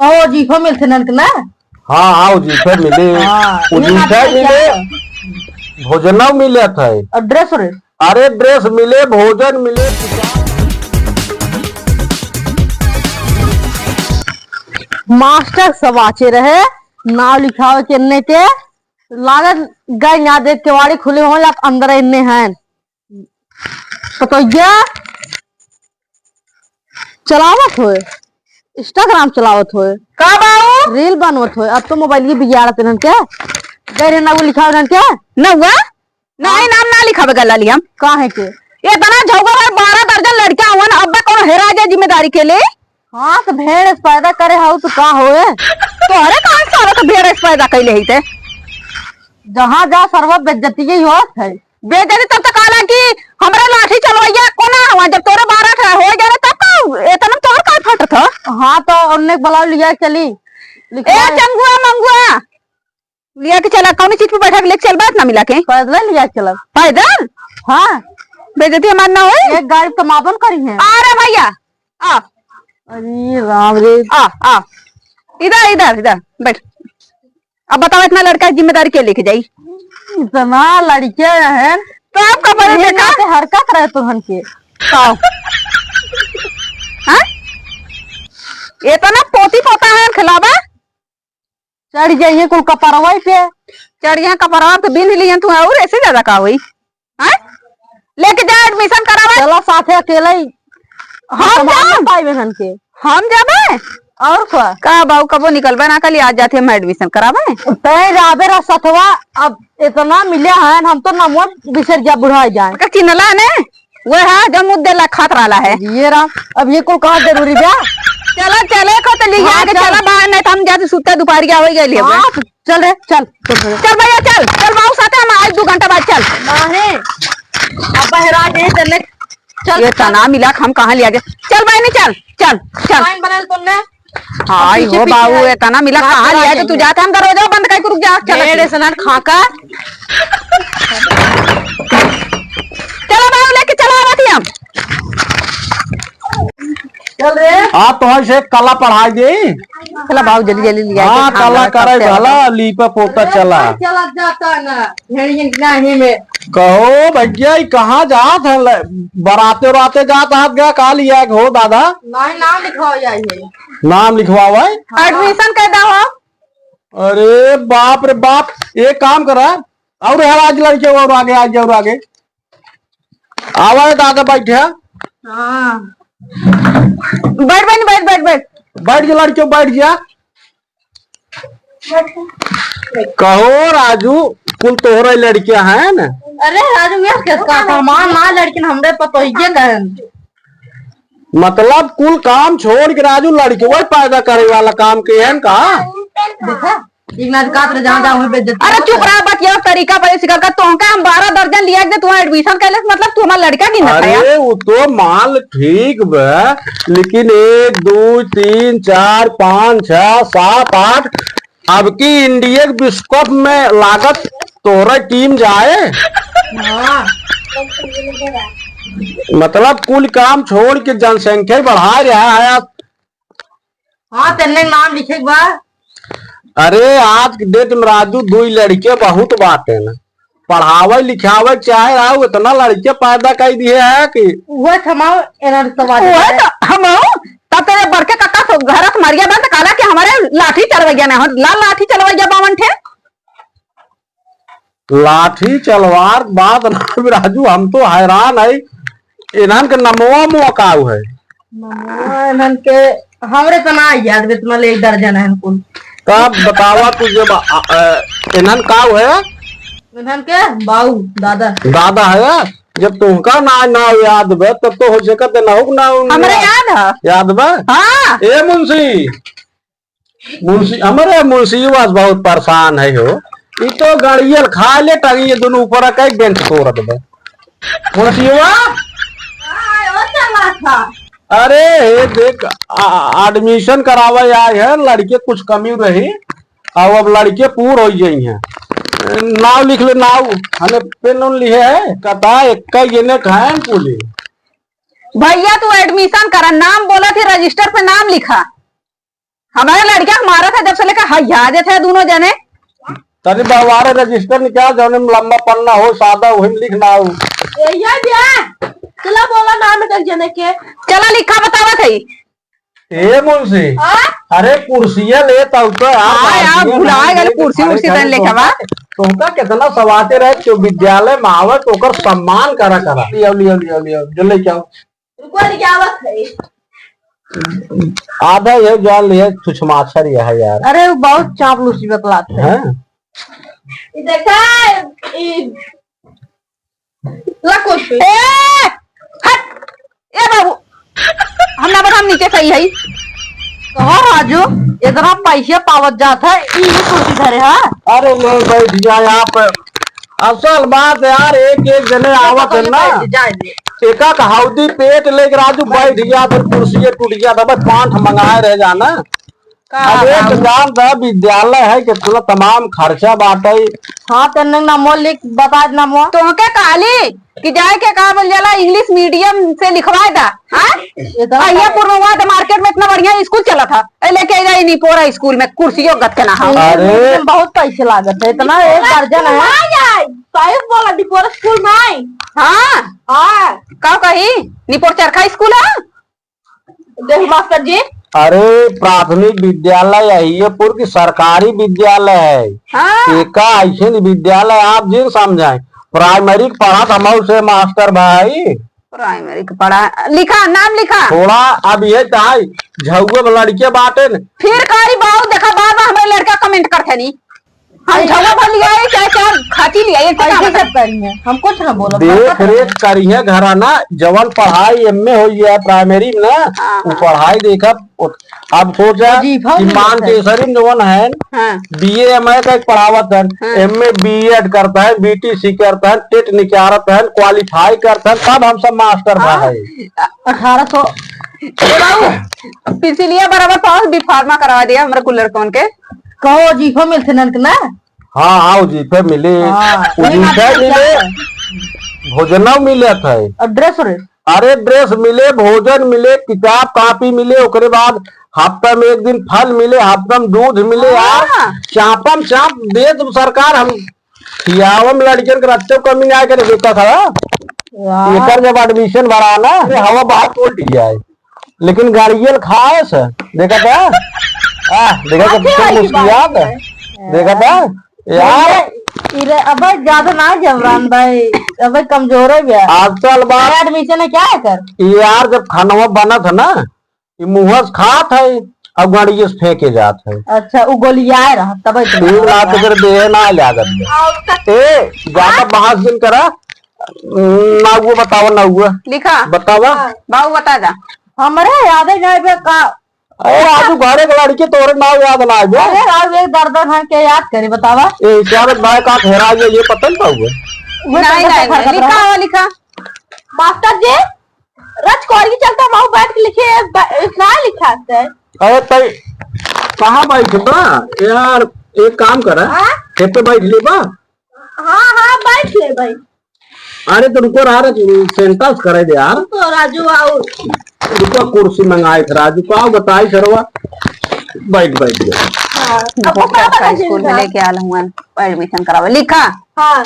ओ जीफो मिलते ननक ना। हाँ हाँ जीफे मिले। जीफे मिले, भोजन मिले थे। ड्रेस रे? अरे ड्रेस मिले, भोजन मिले। मास्टर सब आचे रहे, नाव लिखावे चेन्नई के लागत गए ना देख केवाड़ी खुले हो या अंदर इन्ने हैं तो चलावत हो, इंस्टाग्राम चलावत हो का बाऊ, रील बनवत हो। अब तो मोबाइल की बिगाड़त नन के गए ना वो लिखावे नन के न हुआ नहीं नाम ना लिखावे गला लिया का है के ये तना झौगा 12 दर्जन लड़का हुआ अब कौन हेरा जाए जिम्मेदारी के लिए। हाँ तो भेड़ पैदा करे हाउ तो का होए तो अरे कौन सारा तो भेड़ पैदा कैले ही थे जहाँ जा सर्व बेइज्जती ही होत है। बेइज्जती तब तक आला कि हमरा लाठी चलवाइया कोना हुआ जब तोरे 12 हो गए तब का इतना तोर का फट था। हाँ तो उन्ने बुलाओ लिया चली ए चंगुआ मंगुआ लिया के चला कौन चीज पे बैठा के लेके चल बात ना मिला के पैदल लिया चला पैदल। हाँ बेइज्जती हमार ना होए एक गाड़ी तो मापन करी है। अरे भैया आ अरे राम रे आ इधर इधर इधर बैठ। अब बताओ इतना लड़का जिम्मेदारी के लेके जाई इतना लड़के हैं तो आपका बड़े देखा हरकत रहे तुहन के हाँ ये तो ना पोती पोता है खिलावा चढ़ जाइए कुल कपरवाई पे चढ़िया कपरवा तो बिन लिया तू और ऐसे ज्यादा का हुई हाँ लेके जा एडमिशन करावा चलो साथे अकेले ही हम पाए हन के हम जाबे और का बाऊ कबो निकलबे ना कल आज जाते हम एडमिशन करावे तय जाबे रा सथवा। अब इतना मिले हैं हम तो नमो बिसर जा बुढ़ा जाए का चिन्हला ने वो है जब मुद्दे ला खतरा ला है ये राम अब ये कुल कहा जरूरी बा चलो चले को तो लिया के चला बाहर नहीं तो हम जाते सुत्ता दोपहरिया हो गई ले चल रे चल चल भैया चल चल बाऊ साथे हम आज 2 घंटा बाद चल नहीं अब बहरा जे चले चल ये तना मिला हम कहां लिया गए चल भाई नहीं चल चल चल लाइन बनल तुमने। हाँ हो बाबू ये तना मिला कहां लिया तो तू जाता हम दरवाजा बंद कर रुक जा चल मेरे सनन खाका चलो बाबू लेके चला आती हम चल रे। हाँ तो ऐसे कला पढ़ाई दे। चला बाबू जल्दी जल्दी लिया हाँ कला करे भला लीपा पोता चला चला जाता ना भेड़िया नहीं में कहो भैया कहाँ जात है बराते राते जात हाथ गया कहा लिया हो दादा नहीं नाम लिखवाओ जाइए नाम लिखवावा एडमिशन कर दो। अरे बाप रे बाप एक काम करा और यार आज लड़के और आगे आज और आगे आवा दादा बैठे। हाँ बैठ बैठ बैठ बैठ बैठ बैठ जा लड़के बैठ जा। कहो राजू कुल तोहरा लड़कियां हैं ना। अरे राजू यार किसका सामान ना लड़किन हमरे पर तो ही कहन मतलब कुल काम छोड़ के राजू लड़के वही पैदा करे वाला काम के हैं का देखा इतना कात रे जहां हुई बेइज्जती। अरे चुप रहा बतिया तरीका पर सिखा कर तो हम 12 दर्जन लिया के तू एडमिशन कर ले मतलब तू हमारा लड़का की ना। अरे वो तो माल ठीक बा लेकिन 1 2 3 4 5 6 7 8 अब की इंडिया विश्व कप में लागत तोहरा टीम जाए। हाँ मतलब कुल काम छोड़ के जनसंख्या बढ़ा रहा है। हाँ तेने नाम लिखे बा। अरे आज के डेट में राजू 2 लड़के बहुत बात है ना पढ़ावे लिखावे चाहे रहा इतना लड़के पैदा कर दिए है कि वो थमाओ एनर समाज हम तब तेरे बड़के काका तो घर मारिया बंद काला कि हमारे लाठी चलवैया ना लाल लाठी चलवैया बावन थे लाठी चलवार बात ना राजू हम तो हैरान है इन्हन के नमवा मुकाऊ है इन्हन के हमरे तो ना याद बे तुम्हारे 1 दर्जन है कुल तब बतावा तुझे इन्हन काऊ है इन्हन के बाऊ दादा दादा है जब तुमका ना याद बे तब तो हो सकत ना हो ना हमरे याद है याद बे। हाँ ए मुंशी हमारे मुंशी बस बहुत परेशान है हो ये तो गाड़ियल खा ले टंगी दोनों ऊपर का एक बेंच तोड़ दे मुंशी अरे देख एडमिशन करावे आए है लड़के कुछ कमी रही और अब लड़के पूर हो जाई है नाव लिख ले नाव हमें पेन लिखे है कता एक खाए पुली भैया तू एडमिशन करा नाम बोला थे रजिस्टर पे नाम लिखा हमारे लड़किया को मारा था जब से लेकर हयाजे थे दोनों जने। तनी बाबारे रजिस्टर निकाल जौन में लंबा पन्ना हो सादा वही लिखना हो। चला बोला नाम तक जने के। चला लिखा बतावा थी। ए मुंशी अरे कुर्सियां ले तब तो यार भुला गए कुर्सी उर्सी तन लेके बा। तुमका कितना सवाते रहे जो विद्यालय में आवत ओकर सम्मान करा लियो लियो लियो लियो जो ले जाओ रुको लेके आवत है। आधा ये जान लिया कुछ माछर ये है यार। अरे वो बहुत चापलूसी बतलाते हैं। ये देखा ला कुछ ए हट ए बाबू हमना बता हम नीचे सही है। कहा राजू इतना पैसे पावत जाता है ये कुर्सी धरे है। अरे ले बैठ जा यहाँ पे। असल बात यार एक एक जने आवत है ना एका कहावती पेट लेके राजू बैठ गया फिर कुर्सी टूट गया था बस पांठ मंगाए रह जाना। अब एक जान था विद्यालय है कितना तमाम खर्चा बाटे। हाँ तेने नामो लिख बता नामो तो के काली कि जाए के का बोल जाला इंग्लिश मीडियम से लिखवाए दा। हां पूर्णवाद मार्केट में इतना बढ़िया स्कूल चला था लेके जाए नहीं पूरा स्कूल में कुर्सियों गत के ना। अरे बहुत पैसे लागत है इतना एक दर्जन है। साइज बोला डिपोरा स्कूल में। हाँ हाँ का कही निपोर चरखा स्कूल है। देख मास्टर जी अरे प्राथमिक विद्यालय अहियपुर की सरकारी विद्यालय है। हाँ एका ऐसे विद्यालय आप जिन समझाए प्राइमरी पढ़ा था से मास्टर भाई। प्राइमरी का पढ़ा लिखा नाम लिखा थोड़ा अब ये झुए लड़के बाटे न फिर कारी बाबू देखा बार हमारे लड़का कमेंट करते नहीं हम झगड़ा भर लिया है चाहे चार खाती लिया ये पैसे सब करिए हम कुछ ना बोलो। देख रेख करिए घराना जवन पढ़ाई एमए हो है प्राइमरी में ना वो पढ़ाई देखा। अब सोचा कि मान केसरी जवन है बीए एमए का एक पढ़ावत है एमए बीएड करता है बीटीसी करता है टेट निकारत है क्वालिफाई करता है तब हम सब मास्टर भाई। 1800 पिछलिया बराबर पास बी फार्मा करवा दिया हमारे कुलर कौन के कहो जीफो मिलते ननक ना। हाँ हाँ जीफे मिले मिले भोजन मिले थे ड्रेस अरे ड्रेस मिले भोजन मिले किताब कापी मिले ओकरे बाद हफ्ता में एक दिन फल मिले हफ्ता में दूध मिले यार चापम चाप दे तो सरकार हम खियावम लड़कियन के रच्चे कमी नहीं आकर देखा था एक जब एडमिशन बढ़ाना हवा बहुत उल्ट गया है लेकिन गाड़ियल खाए से देखा था देखा मुस्कियात देखा था यार। अब ज्यादा ना जमरान भाई अब कमजोर है आजकल बात एडमिशन है क्या है कर यार जब खाना बना था ना ये मुँह खात है अब गाड़ी से फेंके जात है। अच्छा वो गोलियां रहा तब फिर देह ना लागत ए ज्यादा बहस दिन करा ना वो बतावा ना हुआ लिखा बतावा बाबू बता जा हमारे याद है का। अरे आजू घरे के लड़के तोरे नाव याद ना आए। अरे राव एक दर्द है के याद करे बतावा ए क्या भाई का ठहरा ये पता नहीं हुआ नहीं लिखा लिखा मास्टर जी रच कोरी चलता माऊ बैठ के लिखे इतना लिखा है। अरे तई कहाँ बैठ बा यार एक काम करा खेत पे बैठ ले बा। हाँ हाँ बैठ ले भाई। अरे तो रुको सेंटेंस करे दे यार तो राजू आओ रुको कुर्सी मंगाए थे राजू का बताई सरवा बैठ बैठ गया। स्कूल में लेके आया हूँ एडमिशन करावे लिखा। हाँ